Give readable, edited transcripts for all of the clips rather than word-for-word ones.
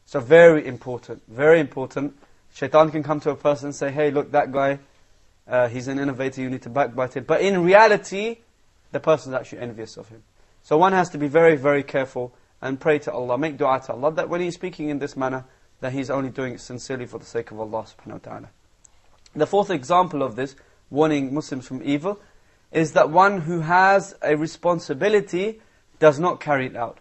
So very important, very important. Shaitan can come to a person and say, hey, look, that guy, he's an innovator, you need to backbite it. But in reality, the person is actually envious of him. So one has to be very, very careful and pray to Allah, make dua to Allah, that when he's speaking in this manner, that he's only doing it sincerely for the sake of Allah subhanahu wa ta'ala. The fourth example of this, warning Muslims from evil, is that one who has a responsibility does not carry it out.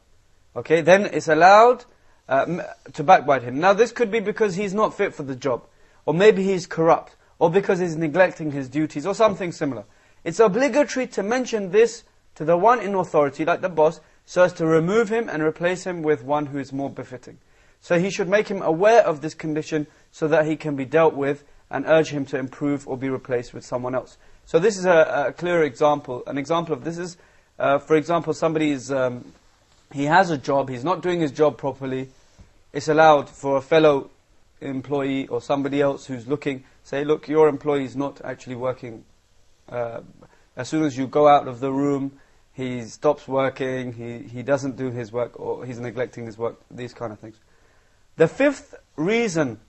Okay, then it's allowed to backbite him. Now this could be because he's not fit for the job, or maybe he's corrupt, or because he's neglecting his duties, or something similar. It's obligatory to mention this to the one in authority, like the boss, so as to remove him and replace him with one who is more befitting. So he should make him aware of this condition so that he can be dealt with and urge him to improve or be replaced with someone else. So this is a clear example. An example of this is, for example, somebody is, he has a job, he's not doing his job properly. It's allowed for a fellow employee or somebody else who's looking, say, look, your employee is not actually working. As soon as you go out of the room, he stops working, he doesn't do his work, or he's neglecting his work, these kind of things. The fifth reason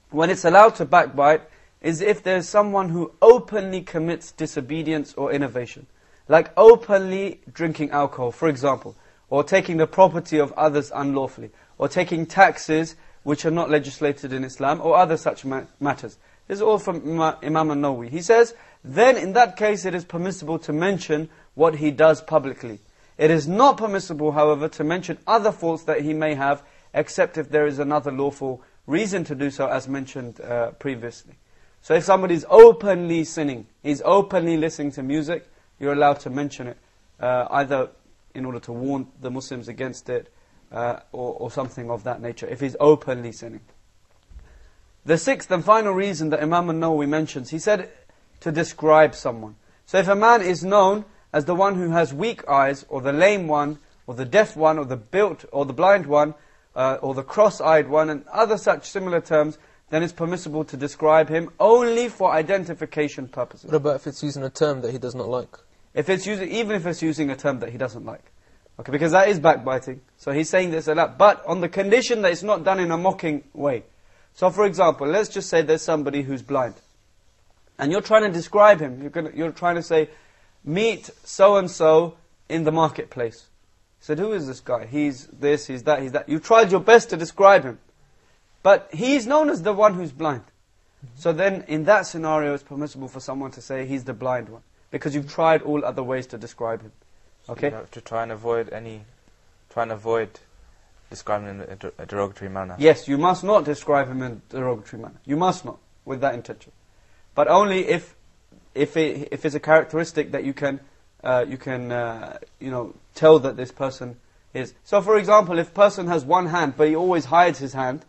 when it's allowed to backbite is if there's someone who openly commits disobedience or innovation. Like openly drinking alcohol, for example, or taking the property of others unlawfully, or taking taxes which are not legislated in Islam, or other such matters. This is all from Imam al-Nawawi. He says, then in that case it is permissible to mention what he does publicly. It is not permissible, however, to mention other faults that he may have, except if there is another lawful reason to do so, as mentioned previously. So if somebody is openly sinning, he's openly listening to music, you're allowed to mention it, either in order to warn the Muslims against it, or something of that nature, if he's openly sinning. The sixth and final reason that Imam al-Nawawi mentions, he said to describe someone. So if a man is known as the one who has weak eyes, or the lame one, or the deaf one, or the built, or the blind one, or the cross-eyed one, and other such similar terms, then it's permissible to describe him only for identification purposes. What about if it's using a term that he does not like? If it's using, even if it's using a term that he doesn't like. Okay, because that is backbiting. So he's saying this a lot, but on the condition that it's not done in a mocking way. So for example, let's just say there's somebody who's blind. And you're trying to describe him. You're trying to say, meet so-and-so in the marketplace. He said, who is this guy? He's this, he's that, he's that. You tried your best to describe him. But he's known as the one who's blind. So then, in that scenario, it's permissible for someone to say he's the blind one. Because you've tried all other ways to describe him. Okay? So you have to try and avoid describing him in a derogatory manner. Yes, you must not describe him in a derogatory manner. You must not, with that intention. But only if it's a characteristic that you can tell that this person is. So for example, if a person has one hand, but he always hides his hand,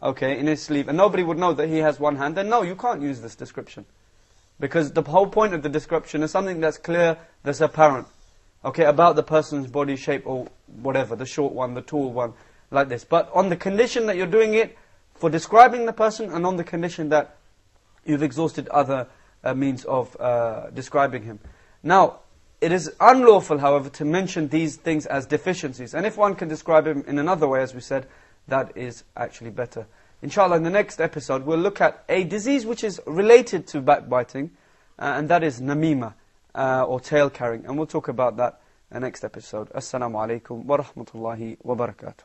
okay, in his sleeve, and nobody would know that he has one hand, then no, you can't use this description. Because the whole point of the description is something that's clear, that's apparent. Okay, about the person's body shape or whatever, the short one, the tall one, like this. But on the condition that you're doing it for describing the person, and on the condition that you've exhausted other means of describing him. Now, it is unlawful, however, to mention these things as deficiencies. And if one can describe him in another way, as we said, that is actually better. Inshallah, in the next episode, we'll look at a disease which is related to backbiting, and that is namima, or tail carrying. And we'll talk about that in the next episode. Assalamu alaikum wa rahmatullahi wa barakatuh.